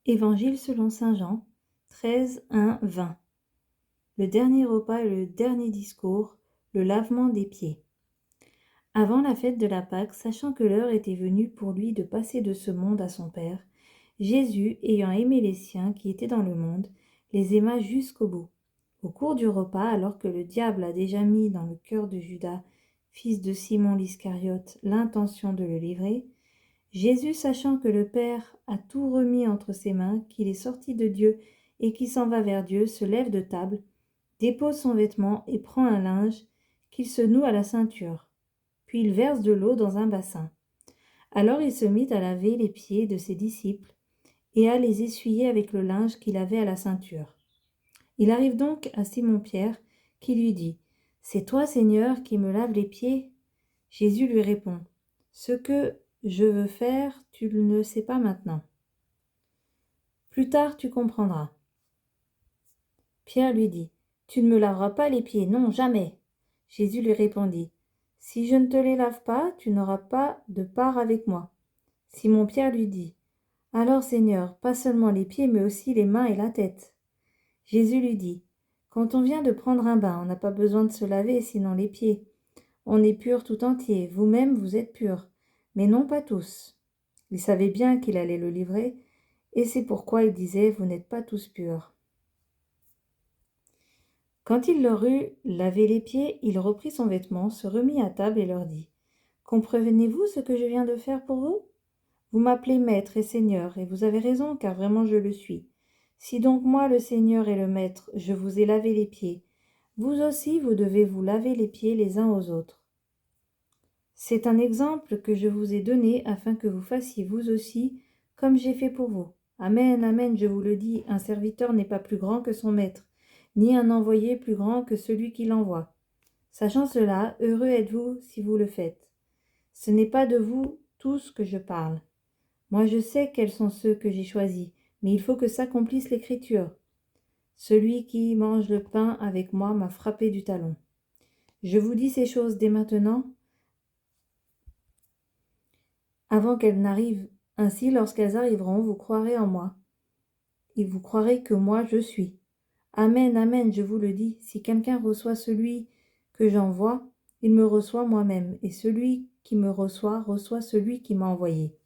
Évangile selon saint Jean, 13, 1, 20. Le dernier repas et le dernier discours, le lavement des pieds. Avant la fête de la Pâque, sachant que l'heure était venue pour lui de passer de ce monde à son Père, Jésus, ayant aimé les siens qui étaient dans le monde, les aima jusqu'au bout. Au cours du repas, alors que le diable a déjà mis dans le cœur de Judas, fils de Simon l'Iscariote, l'intention de le livrer, Jésus, sachant que le Père a tout remis entre ses mains, qu'il est sorti de Dieu et qui s'en va vers Dieu, se lève de table, dépose son vêtement et prend un linge qu'il se noue à la ceinture. Puis il verse de l'eau dans un bassin. Alors il se mit à laver les pieds de ses disciples et à les essuyer avec le linge qu'il avait à la ceinture. Il arrive donc à Simon-Pierre qui lui dit « C'est toi, Seigneur, qui me laves les pieds ?» Jésus lui répond « Ce que je veux faire, tu ne le sais pas maintenant. Plus tard, tu comprendras. » Pierre lui dit « Tu ne me laveras pas les pieds, non, jamais. » Jésus lui répondit « Si je ne te les lave pas, tu n'auras pas de part avec moi. » Simon-Pierre lui dit « Alors, Seigneur, pas seulement les pieds, mais aussi les mains et la tête. » Jésus lui dit « Quand on vient de prendre un bain, on n'a pas besoin de se laver, sinon les pieds. On est pur tout entier, vous-même vous êtes purs, mais non pas tous. » Il savait bien qu'il allait le livrer, et c'est pourquoi il disait « Vous n'êtes pas tous purs. » Quand il leur eut lavé les pieds, il reprit son vêtement, se remit à table et leur dit « Comprenez-vous ce que je viens de faire pour vous ? Vous m'appelez maître et seigneur, et vous avez raison, car vraiment je le suis. Si donc moi, le Seigneur et le Maître, je vous ai lavé les pieds, vous aussi vous devez vous laver les pieds les uns aux autres. C'est un exemple que je vous ai donné afin que vous fassiez vous aussi comme j'ai fait pour vous. Amen, amen, je vous le dis, un serviteur n'est pas plus grand que son maître, ni un envoyé plus grand que celui qui l'envoie. Sachant cela, heureux êtes-vous si vous le faites. Ce n'est pas de vous tous que je parle. Moi je sais quels sont ceux que j'ai choisis, mais il faut que s'accomplisse l'Écriture. Celui qui mange le pain avec moi m'a frappé du talon. Je vous dis ces choses dès maintenant, avant qu'elles n'arrivent. Ainsi, lorsqu'elles arriveront, vous croirez en moi, et vous croirez que moi je suis. Amen, amen, je vous le dis, si quelqu'un reçoit celui que j'envoie, il me reçoit moi-même, et celui qui me reçoit, reçoit celui qui m'a envoyé.